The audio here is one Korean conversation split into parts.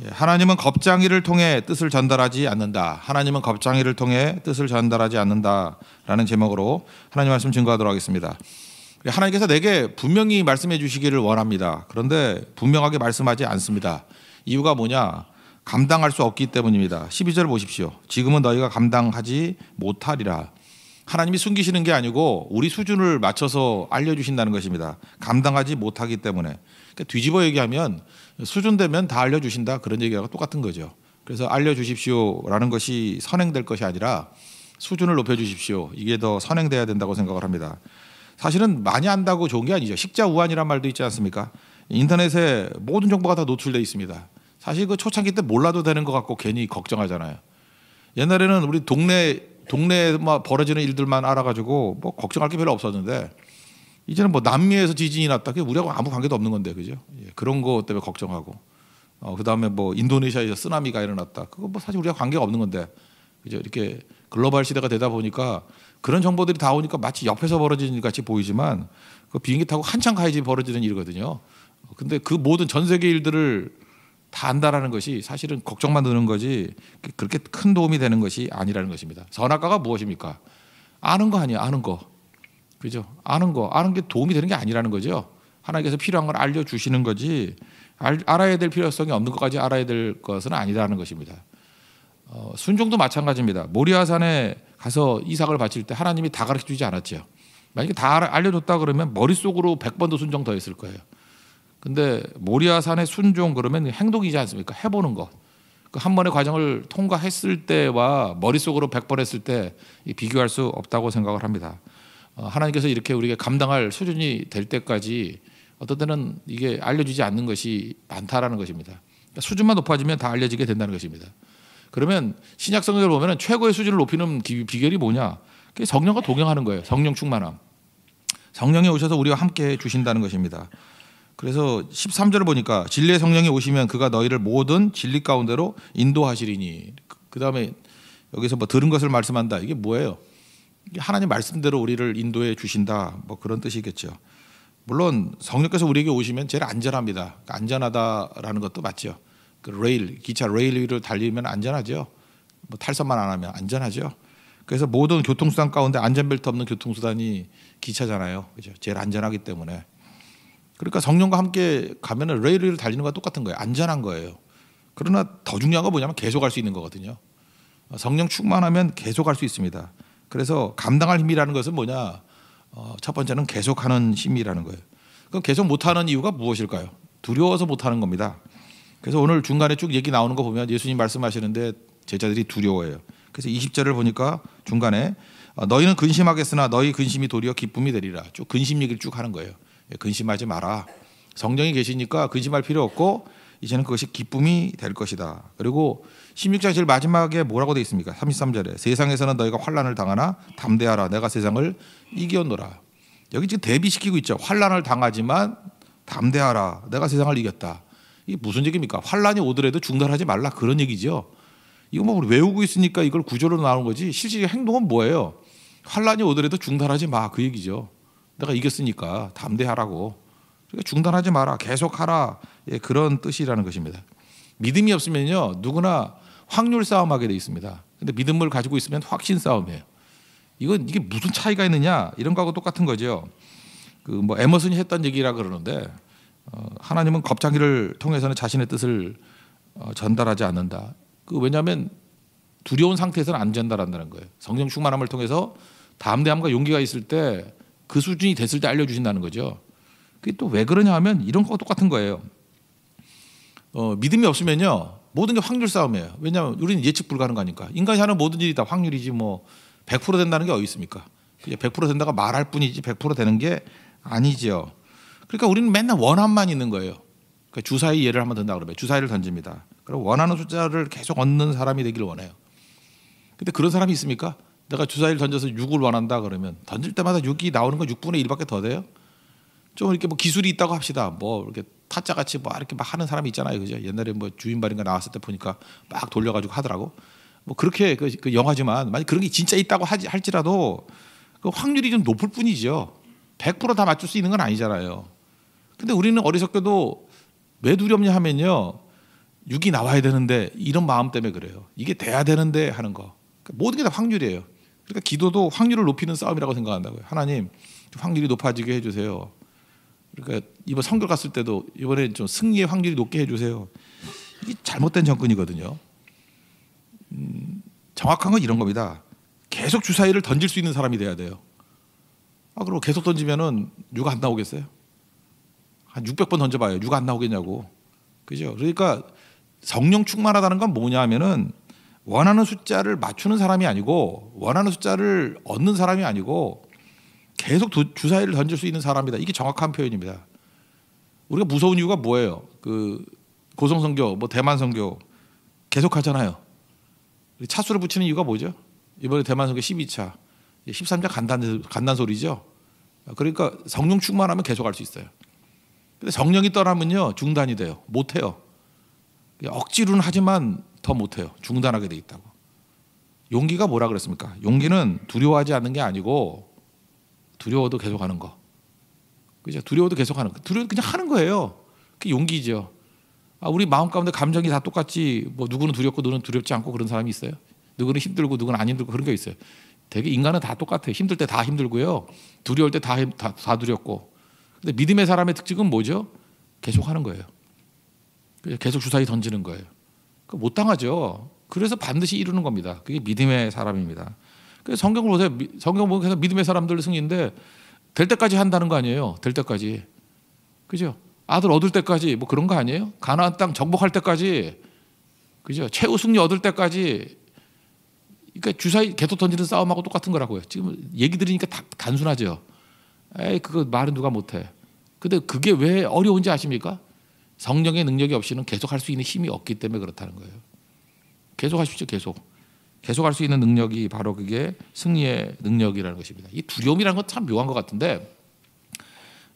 하나님은 겁쟁이를 통해 뜻을 전달하지 않는다. 하나님은 겁쟁이를 통해 뜻을 전달하지 않는다라는 제목으로 하나님 말씀 증거하도록 하겠습니다. 하나님께서 내게 분명히 말씀해 주시기를 원합니다. 그런데 분명하게 말씀하지 않습니다. 이유가 뭐냐? 감당할 수 없기 때문입니다. 12절 보십시오. 지금은 너희가 감당하지 못하리라. 하나님이 숨기시는 게 아니고 우리 수준을 맞춰서 알려주신다는 것입니다. 감당하지 못하기 때문에. 그러니까 뒤집어 얘기하면 수준 되면 다 알려주신다, 그런 얘기하고 똑같은 거죠. 그래서 알려주십시오라는 것이 선행될 것이 아니라 수준을 높여주십시오, 이게 더 선행돼야 된다고 생각을 합니다. 사실은 많이 안다고 좋은 게 아니죠. 식자우환이란 말도 있지 않습니까? 인터넷에 모든 정보가 다 노출되어 있습니다. 사실 그 초창기 때 몰라도 되는 것 같고 괜히 걱정하잖아요. 옛날에는 우리 동네에 벌어지는 일들만 알아가지고 뭐 걱정할 게 별로 없었는데, 이제는 뭐 남미에서 지진이 났다, 그게 우리하고 아무 관계도 없는 건데, 그죠? 그런 거 때문에 걱정하고, 그 다음에 뭐 인도네시아에서 쓰나미가 일어났다, 그거 뭐 사실 우리가 관계가 없는 건데, 그죠? 이렇게 글로벌 시대가 되다 보니까 그런 정보들이 다 오니까 마치 옆에서 벌어지는 일 같이 보이지만 그 비행기 타고 한참 가야지 벌어지는 일이거든요. 근데 그 모든 전 세계 일들을 다 안다라는 것이 사실은 걱정만 드는 거지 그렇게 큰 도움이 되는 것이 아니라는 것입니다. 선악과가 무엇입니까? 아는 거 아니에요. 아는 거. 그죠? 아는 게 도움이 되는 게 아니라는 거죠. 하나님께서 필요한 걸 알려주시는 거지, 알아야 될 필요성이 없는 것까지 알아야 될 것은 아니라는 것입니다. 순종도 마찬가지입니다. 모리아산에 가서 이삭을 바칠 때 하나님이 다 가르쳐주지 않았죠. 만약에 다 알려줬다 그러면 머릿속으로 100번도 순종 더 했을 거예요. 근데 모리아산의 순종 그러면 행동이지 않습니까? 해보는 것. 그 한 번의 과정을 통과했을 때와 머릿속으로 100번 했을 때 비교할 수 없다고 생각을 합니다. 하나님께서 이렇게 우리에게 감당할 수준이 될 때까지 어떤 때는 이게 알려주지 않는 것이 많다라는 것입니다. 그러니까 수준만 높아지면 다 알려지게 된다는 것입니다. 그러면 신약 성경을 보면 최고의 수준을 높이는 비결이 뭐냐? 그게 성령과 동행하는 거예요. 성령 충만함. 성령이 오셔서 우리와 함께 해 주신다는 것입니다. 그래서 13절을 보니까 진리의 성령이 오시면 그가 너희를 모든 진리 가운데로 인도하시리니. 그 다음에 여기서 뭐 들은 것을 말씀한다. 이게 뭐예요? 이게 하나님 말씀대로 우리를 인도해 주신다, 뭐 그런 뜻이겠죠. 물론 성령께서 우리에게 오시면 제일 안전합니다. 안전하다라는 것도 맞죠. 그 기차 레일 위를 달리면 안전하죠. 뭐 탈선만 안 하면 안전하죠. 그래서 모든 교통수단 가운데 안전벨트 없는 교통수단이 기차잖아요. 그죠? 제일 안전하기 때문에. 그러니까 성령과 함께 가면은 레일 위를 달리는 것과 똑같은 거예요. 안전한 거예요. 그러나 더 중요한 건 뭐냐면 계속할 수 있는 거거든요. 성령 충만하면 계속할 수 있습니다. 그래서 감당할 힘이라는 것은 뭐냐? 첫 번째는 계속하는 힘이라는 거예요. 그럼 계속 못하는 이유가 무엇일까요? 두려워서 못하는 겁니다. 그래서 오늘 중간에 쭉 얘기 나오는 거 보면 예수님 말씀하시는데 제자들이 두려워해요. 그래서 20절을 보니까 중간에 너희는 근심하겠으나 너희 근심이 도리어 기쁨이 되리라. 쭉 근심 얘기를 쭉 하는 거예요. 근심하지 마라. 성령이 계시니까 근심할 필요 없고 이제는 그것이 기쁨이 될 것이다. 그리고 16장 제일 마지막에 뭐라고 되어 있습니까? 33절에 세상에서는 너희가 환난을 당하나 담대하라. 내가 세상을 이겼노라. 여기 지금 대비시키고 있죠. 환난을 당하지만 담대하라. 내가 세상을 이겼다. 이게 무슨 얘기입니까? 환난이 오더라도 중단하지 말라, 그런 얘기죠. 이거 뭐 우리 외우고 있으니까 이걸 구조로 나오는 거지 실질적 행동은 뭐예요? 환난이 오더라도 중단하지 마, 그 얘기죠. 내가 이겼으니까 담대하라고. 그러니까 중단하지 마라, 계속하라, 그런 뜻이라는 것입니다. 믿음이 없으면요 누구나 확률 싸움하게 돼 있습니다. 근데 믿음을 가지고 있으면 확신 싸움이에요. 이게 무슨 차이가 있느냐, 이런 거하고 똑같은 거죠. 그 뭐 에머슨이 했던 얘기라 그러는데 하나님은 겁쟁이를 통해서는 자신의 뜻을 전달하지 않는다. 왜냐하면 두려운 상태에서는 안 전달한다는 거예요. 성령 충만함을 통해서 담대함과 용기가 있을 때, 그 수준이 됐을 때 알려주신다는 거죠. 그게 또 왜 그러냐 하면 이런 거와 똑같은 거예요. 믿음이 없으면요 모든 게 확률 싸움이에요. 왜냐하면 우리는 예측 불가능하니까. 인간이 하는 모든 일이 다 확률이지 뭐 100% 된다는 게 어디 있습니까? 100% 된다고 말할 뿐이지 100% 되는 게 아니죠. 그러니까 우리는 맨날 원함만 있는 거예요. 그러니까 주사위 예를 한번 든다 그러면 주사위를 던집니다. 그럼 원하는 숫자를 계속 얻는 사람이 되길 원해요. 근데 그런 사람이 있습니까? 내가 주사위를 던져서 6을 원한다 그러면 던질 때마다 6이 나오는 건 6분의 1밖에 더 돼요? 좀 이렇게 뭐 기술이 있다고 합시다. 뭐 이렇게 타짜같이 뭐 이렇게 막 하는 사람이 있잖아요. 그죠? 옛날에 뭐 주인발인가 나왔을 때 보니까 막 돌려가지고 하더라고. 뭐 그렇게 그 영화지만 만약 그런 게 진짜 있다고 할지라도 그 확률이 좀 높을 뿐이죠. 100% 다 맞출 수 있는 건 아니잖아요. 근데 우리는 어리석게도 왜 두렵냐 하면요, 육이 나와야 되는데 이런 마음 때문에 그래요. 이게 돼야 되는데 하는 거. 그러니까 모든 게 다 확률이에요. 그러니까 기도도 확률을 높이는 싸움이라고 생각한다고요. 하나님 확률이 높아지게 해주세요. 그러니까 이번 선교 갔을 때도 이번에 좀 승리의 확률이 높게 해주세요. 이게 잘못된 접근이거든요. 정확한 건 이런 겁니다. 계속 주사위를 던질 수 있는 사람이 돼야 돼요. 그리고 계속 던지면은 유가 안 나오겠어요? 한 600번 던져봐요. 유가 안 나오겠냐고. 그죠? 그러니까 성령 충만하다는 건 뭐냐 하면은 원하는 숫자를 맞추는 사람이 아니고 원하는 숫자를 얻는 사람이 아니고 계속 주사위를 던질 수 있는 사람이다. 이게 정확한 표현입니다. 우리가 무서운 이유가 뭐예요? 그 고성선교, 뭐 대만선교 계속 하잖아요. 차수를 붙이는 이유가 뭐죠? 이번에 대만선교 12차, 13차 간단 소리죠. 그러니까 성령 충만하면 계속 할 수 있어요. 근데 성령이 떠나면요 중단이 돼요. 못 해요. 억지로는 하지만 더 못 해요. 중단하게 돼 있다고. 용기가 뭐라 그랬습니까? 용기는 두려워하지 않는 게 아니고 두려워도 계속하는 거. 그죠? 두려워도 계속하는 거. 두려워 그냥 하는 거예요. 그게 용기죠. 우리 마음 가운데 감정이 다 똑같지. 뭐 누구는 두렵고 누구는 두렵지 않고 그런 사람이 있어요. 누구는 힘들고 누구는 안 힘들고 그런 게 있어요. 되게 인간은 다 똑같아요. 힘들 때 다 힘들고요. 두려울 때 다 두렵고. 근데 믿음의 사람의 특징은 뭐죠? 계속하는 거예요. 계속 주사위 던지는 거예요. 못 당하죠. 그래서 반드시 이루는 겁니다. 그게 믿음의 사람입니다. 그래서 성경을 보세요. 성경 보면 믿음의 사람들 승리인데 될 때까지 한다는 거 아니에요. 될 때까지. 그죠? 아들 얻을 때까지 뭐 그런 거 아니에요? 가나안 땅 정복할 때까지. 그죠? 최후 승리 얻을 때까지. 그러니까 주사위 계속 던지는 싸움하고 똑같은 거라고요. 지금 얘기 들으니까 단순하죠. 에이 그거 말은 누가 못해. 근데 그게 왜 어려운지 아십니까? 성령의 능력이 없이는 계속 할 수 있는 힘이 없기 때문에 그렇다는 거예요. 계속 하십시오. 계속 할 수 있는 능력이 바로 그게 승리의 능력이라는 것입니다. 이 두려움이라는 건 참 묘한 것 같은데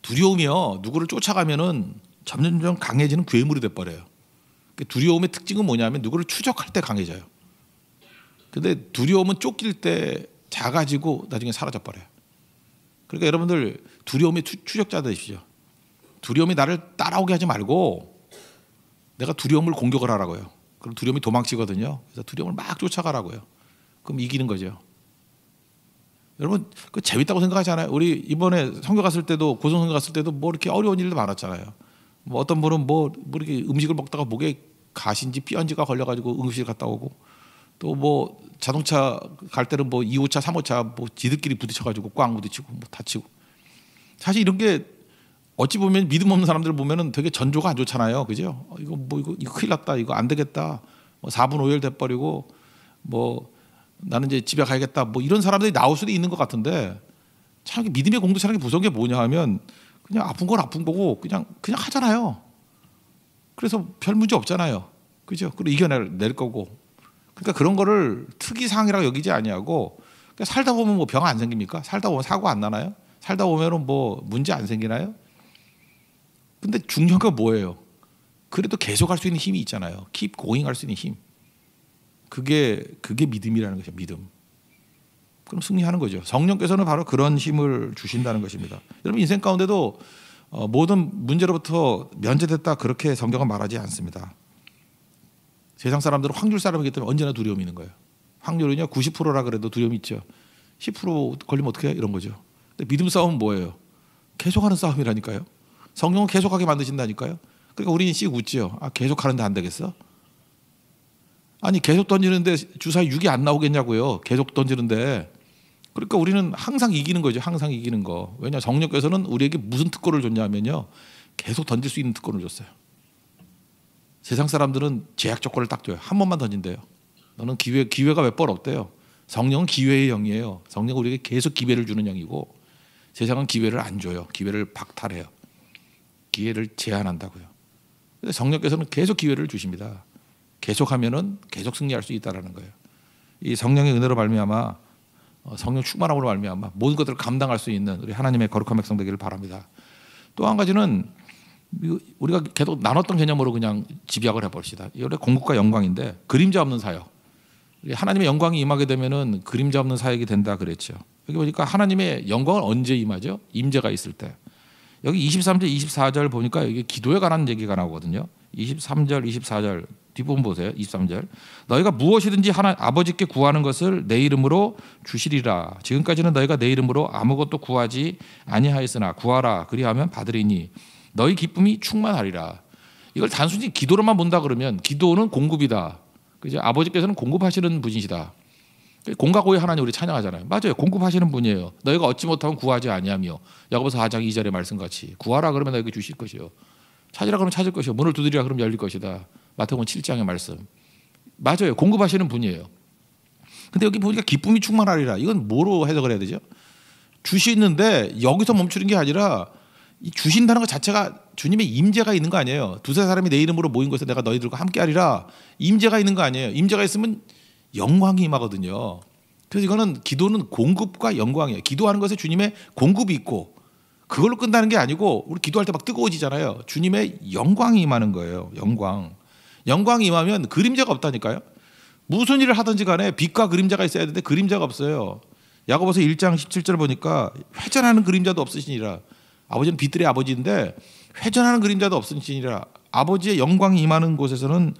두려움이요 누구를 쫓아가면은 점점 강해지는 괴물이 돼버려요. 두려움의 특징은 뭐냐면 누구를 추적할 때 강해져요. 근데 두려움은 쫓길 때 작아지고 나중에 사라져 버려요. 그러니까 여러분들 두려움의 추적자 되십시오. 두려움이 나를 따라오게 하지 말고 내가 두려움을 공격을 하라고요. 그럼 두려움이 도망치거든요. 그래서 두려움을 막 쫓아가라고요. 그럼 이기는 거죠. 여러분 그 재밌다고 생각하지 않아요? 우리 이번에 선교 갔을 때도 고성선교 갔을 때도 뭐 이렇게 어려운 일도 많았잖아요. 뭐 어떤 분은 뭐 이렇게 음식을 먹다가 목에 가시인지 삐언지가 걸려가지고 응급실 갔다 오고 또 뭐 자동차 갈 때는 뭐 2호차, 3호차 뭐 지들끼리 부딪혀가지고 꽝 부딪히고 뭐 다치고 사실 이런 게 어찌 보면 믿음 없는 사람들 보면은 되게 전조가 안 좋잖아요, 그죠? 이거 큰일 났다, 이거 안 되겠다, 뭐 4분 5일 돼버리고 뭐 나는 이제 집에 가야겠다, 뭐 이런 사람들이 나올 수도 있는 것 같은데 참 믿음의 공동체라는 게 무서운 게 뭐냐 하면 그냥 아픈 건 아픈 거고 그냥 하잖아요. 그래서 별 문제 없잖아요, 그죠? 그리고 이겨낼 거고. 그러니까 그런 거를 특이사항이라고 여기지 아니하고 그러니까 살다 보면 뭐 병 안 생깁니까? 살다 보면 사고 안 나나요? 살다 보면은 뭐 문제 안 생기나요? 근데 중요한 건 뭐예요? 그래도 계속 할 수 있는 힘이 있잖아요. keep going 할 수 있는 힘. 그게 믿음이라는 것이죠. 믿음. 그럼 승리하는 거죠. 성령께서는 바로 그런 힘을 주신다는 것입니다. 여러분 인생 가운데도 모든 문제로부터 면제됐다 그렇게 성경은 말하지 않습니다. 세상 사람들은 확률 사람이기 때문에 언제나 두려움이 있는 거예요. 확률은요 90%라 그래도 두려움이 있죠. 10% 걸리면 어떻게 해? 이런 거죠. 근데 믿음 싸움은 뭐예요? 계속하는 싸움이라니까요. 성령은 계속하게 만드신다니까요. 그러니까 우리는 씩 웃지요. 계속 하는데 안 되겠어? 아니 계속 던지는데 주사위 6이 안 나오겠냐고요. 계속 던지는데. 그러니까 우리는 항상 이기는 거죠. 항상 이기는 거. 왜냐 성령께서는 우리에게 무슨 특권을 줬냐면요. 계속 던질 수 있는 특권을 줬어요. 세상 사람들은 제약 조건을 딱 줘요. 한 번만 던진대요. 너는 기회가 몇 번 없대요. 성령은 기회의 영이에요. 성령은 우리에게 계속 기회를 주는 영이고 세상은 기회를 안 줘요. 기회를 박탈해요. 기회를 제한한다고요. 근데 성령께서는 계속 기회를 주십니다. 계속하면은 계속 승리할 수 있다라는 거예요. 이 성령의 은혜로 말미암아 성령 충만함으로 말미암아 모든 것들을 감당할 수 있는 우리 하나님의 거룩한 백성 되기를 바랍니다. 또 한 가지는 우리가 계속 나눴던 개념으로 그냥 집약을 해봅시다. 이게 공급과 영광인데 그림자 없는 사역. 하나님의 영광이 임하게 되면은 그림자 없는 사역이 된다 그랬죠. 여기 보니까 하나님의 영광은 언제 임하죠? 임재가 있을 때. 여기 23절, 24절 보니까 여기 기도에 관한 얘기가 나오거든요. 23절, 24절 뒷부분 보세요. 23절. 너희가 무엇이든지 아버지께 구하는 것을 내 이름으로 주시리라. 지금까지는 너희가 내 이름으로 아무것도 구하지 아니하였으나 구하라 그리하면 받으리니 너희 기쁨이 충만하리라. 이걸 단순히 기도로만 본다 그러면 기도는 공급이다. 그죠? 아버지께서는 공급하시는 분이시다. 공과고의 하나님 우리 찬양하잖아요. 맞아요. 공급하시는 분이에요. 너희가 얻지 못하면 구하지 아니하며 야고보서 4장 2절의 말씀같이 구하라 그러면 너희에게 주실 것이요. 찾으라 그러면 찾을 것이요. 문을 두드리라 그러면 열릴 것이다. 마태복음 7장의 말씀. 맞아요. 공급하시는 분이에요. 근데 여기 보니까 기쁨이 충만하리라. 이건 뭐로 해석을 해야 되죠? 주시는데 여기서 멈추는 게 아니라 이 주신다는 것 자체가 주님의 임재가 있는 거 아니에요. 두세 사람이 내 이름으로 모인 곳에 내가 너희들과 함께하리라. 임재가 있는 거 아니에요. 임재가 있으면 영광이 임하거든요. 그래서 이거는 기도는 공급과 영광이에요. 기도하는 것에 주님의 공급이 있고 그걸로 끝나는 게 아니고 우리 기도할 때 막 뜨거워지잖아요. 주님의 영광이 임하는 거예요. 영광이 임하면 그림자가 없다니까요. 무슨 일을 하든지 간에 빛과 그림자가 있어야 되는데 그림자가 없어요. 야고보서 1장 17절 보니까 회전하는 그림자도 없으시니라. 아버지는 빛들의 아버지인데 회전하는 그림자도 없으시니라. 아버지의 영광이 임하는 곳에서는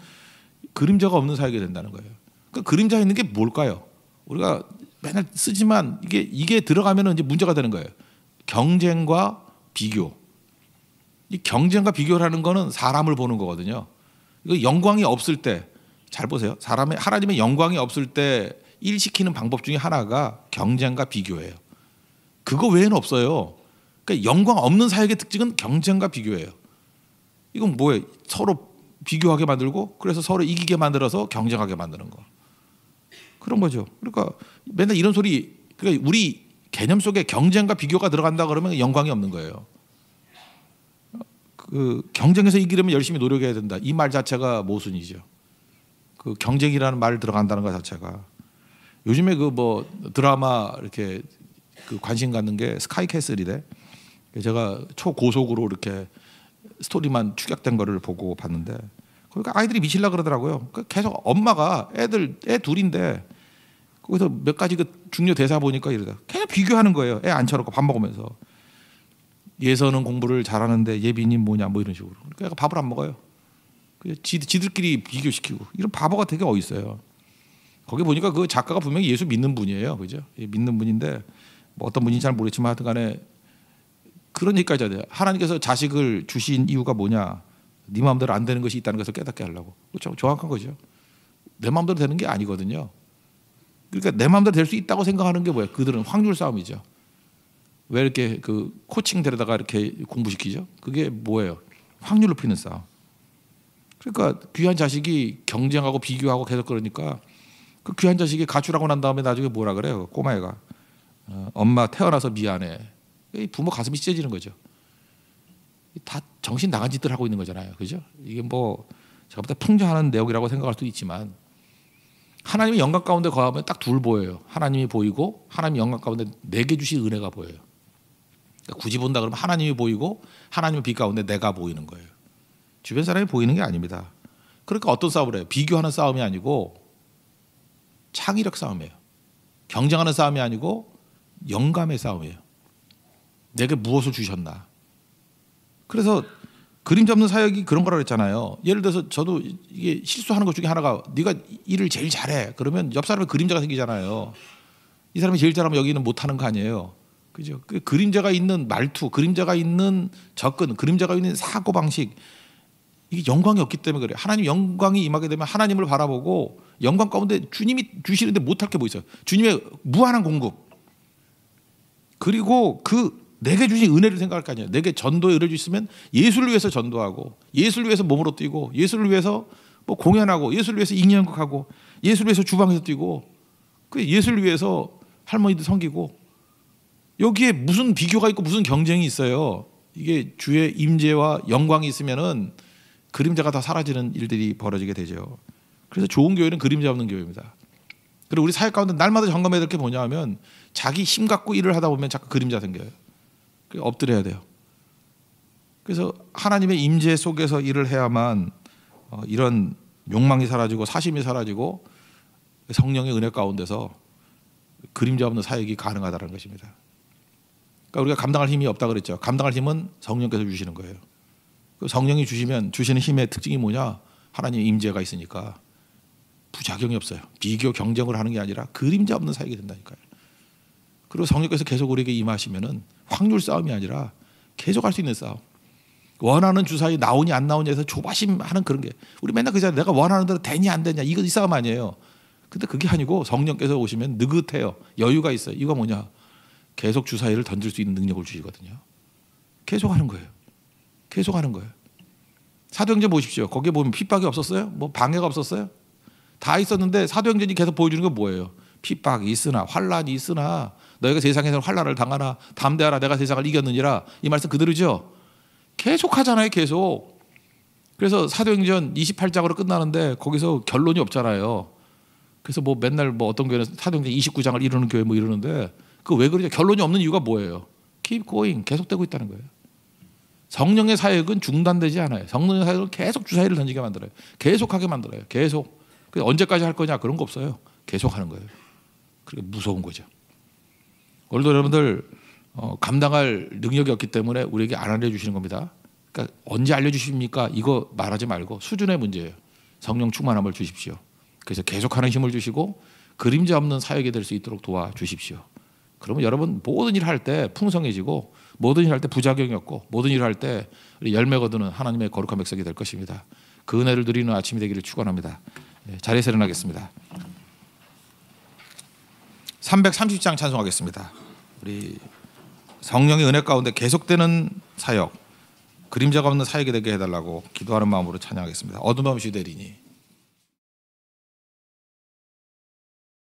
그림자가 없는 사역이 된다는 거예요. 그 그림자 있는 게 뭘까요? 우리가 맨날 쓰지만 이게 들어가면 이제 문제가 되는 거예요. 경쟁과 비교. 이 경쟁과 비교라는 거는 사람을 보는 거거든요. 이거 영광이 없을 때 잘 보세요. 하나님의 영광이 없을 때 일시키는 방법 중에 하나가 경쟁과 비교예요. 그거 외에는 없어요. 그러니까 영광 없는 사역의 특징은 경쟁과 비교예요. 이건 뭐예요? 서로 비교하게 만들고 그래서 서로 이기게 만들어서 경쟁하게 만드는 거. 그런 거죠. 그러니까 맨날 이런 소리. 그러니까 우리 개념 속에 경쟁과 비교가 들어간다 그러면 영광이 없는 거예요. 그 경쟁에서 이기려면 열심히 노력해야 된다. 이 말 자체가 모순이죠. 그 경쟁이라는 말 들어간다는 것 자체가. 요즘에 그 뭐 드라마 이렇게 그 관심 갖는 게 스카이캐슬이래. 제가 초고속으로 이렇게 스토리만 축약된 거를 보고 봤는데, 그러니까 아이들이 미칠라 그러더라고요. 계속 엄마가 애 둘인데 거기서 몇 가지 그 중요 대사 보니까 이러다 그냥 비교하는 거예요. 애 앉혀놓고 밥 먹으면서 예서는 공부를 잘하는데 예빈이 뭐냐 뭐 이런 식으로. 그러니까 애가 밥을 안 먹어요. 지들끼리 비교시키고 이런 바보가 되게 어딨어요. 거기 보니까 그 작가가 분명히 예수 믿는 분이에요, 그죠? 믿는 분인데 뭐 어떤 분인지 잘 모르겠지만 하여튼간에 그런 얘기까지 해야 돼요. 하나님께서 자식을 주신 이유가 뭐냐? 네 마음대로 안 되는 것이 있다는 것을 깨닫게 하려고. 그렇죠? 정확한 거죠. 내 마음대로 되는 게 아니거든요. 그러니까 내 마음대로 될 수 있다고 생각하는 게 뭐예요? 그들은 확률 싸움이죠. 왜 이렇게 그 코칭 데려다가 이렇게 공부시키죠? 그게 뭐예요? 확률 높이는 싸움. 그러니까 귀한 자식이 경쟁하고 비교하고 계속 그러니까 그 귀한 자식이 가출하고 난 다음에 나중에 뭐라 그래요? 꼬마애가 엄마 태어나서 미안해. 부모 가슴이 찢어지는 거죠. 다 정신 나간 짓들 하고 있는 거잖아요. 그죠? 이게 뭐 제가 볼 때 풍자하는 내용이라고 생각할 수도 있지만 하나님의 영광 가운데 거하면 딱 둘 보여요. 하나님이 보이고 하나님 영광 가운데 내게 주신 은혜가 보여요. 그러니까 굳이 본다 그러면 하나님이 보이고 하나님의 빛 가운데 내가 보이는 거예요. 주변 사람이 보이는 게 아닙니다. 그러니까 어떤 싸움을 해요? 비교하는 싸움이 아니고 창의력 싸움이에요. 경쟁하는 싸움이 아니고 영감의 싸움이에요. 내게 무엇을 주셨나. 그래서 그림 잡는 사역이 그런 거라고 했잖아요. 예를 들어서 저도 이게 실수하는 것 중에 하나가 네가 일을 제일 잘해. 그러면 옆 사람의 그림자가 생기잖아요. 이 사람이 제일 잘하면 여기는 못하는 거 아니에요. 그죠? 그 그림자가 있는 말투, 그림자가 있는 접근, 그림자가 있는 사고방식, 이게 영광이 없기 때문에 그래요. 하나님 영광이 임하게 되면 하나님을 바라보고 영광 가운데 주님이 주시는데 못할 게 뭐 있어요. 주님의 무한한 공급. 그리고 그 내게 주신 은혜를 생각할 거 아니에요. 내게 전도의 은혜를 주시면 예수를 위해서 전도하고 예수를 위해서 몸으로 뛰고 예수를 위해서 뭐 공연하고 예수를 위해서 잉여연극하고 예수를 위해서 주방에서 뛰고 그 예수를 위해서 할머니들 섬기고 여기에 무슨 비교가 있고 무슨 경쟁이 있어요. 이게 주의 임재와 영광이 있으면은 그림자가 다 사라지는 일들이 벌어지게 되죠. 그래서 좋은 교회는 그림자 없는 교회입니다. 그리고 우리 사회 가운데 날마다 점검해야 될 게 뭐냐 하면 자기 힘 갖고 일을 하다 보면 자꾸 그림자 생겨요. 엎드려야 돼요. 그래서 하나님의 임재 속에서 일을 해야만 이런 욕망이 사라지고 사심이 사라지고 성령의 은혜 가운데서 그림자 없는 사역이 가능하다는 것입니다. 그러니까 우리가 감당할 힘이 없다 그랬죠. 감당할 힘은 성령께서 주시는 거예요. 성령이 주시는 힘의 특징이 뭐냐? 하나님의 임재가 있으니까 부작용이 없어요. 비교 경쟁을 하는 게 아니라 그림자 없는 사역이 된다니까요. 그리고 성령께서 계속 우리에게 임하시면은 확률 싸움이 아니라 계속 할 수 있는 싸움. 원하는 주사위 나오니 안 나오냐에서 조바심하는 그런 게 우리 맨날 그잖아요. 내가 원하는 대로 되냐 안 되냐 이거 이 싸움 아니에요. 근데 그게 아니고 성령께서 오시면 느긋해요. 여유가 있어요. 이거 뭐냐? 계속 주사위를 던질 수 있는 능력을 주시거든요. 계속 하는 거예요. 계속 하는 거예요. 사도행전 보십시오. 거기에 보면 핍박이 없었어요? 뭐 방해가 없었어요? 다 있었는데 사도행전이 계속 보여주는 건 뭐예요? 핍박이 있으나 환란이 있으나 너희가 세상에서 환란을 당하나 담대하라 내가 세상을 이겼느니라. 이 말씀 그대로죠. 계속 하잖아요. 계속. 그래서 사도행전 28장으로 끝나는데 거기서 결론이 없잖아요. 그래서 뭐 맨날 뭐 어떤 교회는 사도행전 29장을 이루는 교회 뭐 이러는데 그 왜 그러죠? 결론이 없는 이유가 뭐예요? Keep going. 계속되고 있다는 거예요. 성령의 사역은 중단되지 않아요. 성령의 사역은 계속 주사위를 던지게 만들어요. 계속하게 만들어요. 계속. 언제까지 할 거냐 그런 거 없어요. 계속 하는 거예요. 그게 무서운 거죠. 오늘도 여러분들 감당할 능력이 없기 때문에 우리에게 안 알려주시는 겁니다. 그러니까 언제 알려주십니까? 이거 말하지 말고 수준의 문제예요. 성령 충만함을 주십시오. 그래서 계속하는 힘을 주시고 그림자 없는 사역이 될 수 있도록 도와주십시오. 그러면 여러분 모든 일 할 때 풍성해지고 모든 일 할 때 부작용이 없고 모든 일 할 때 열매 거두는 하나님의 거룩한 백성이 될 것입니다. 그 은혜를 누리는 아침이 되기를 축원합니다. 자리에서 일어나겠습니다. 330장 찬송하겠습니다. 우리 성령의 은혜 가운데 계속되는 사역, 그림자가 없는 사역이 되게 해달라고 기도하는 마음으로 찬양하겠습니다. 어둠 없이 되리니.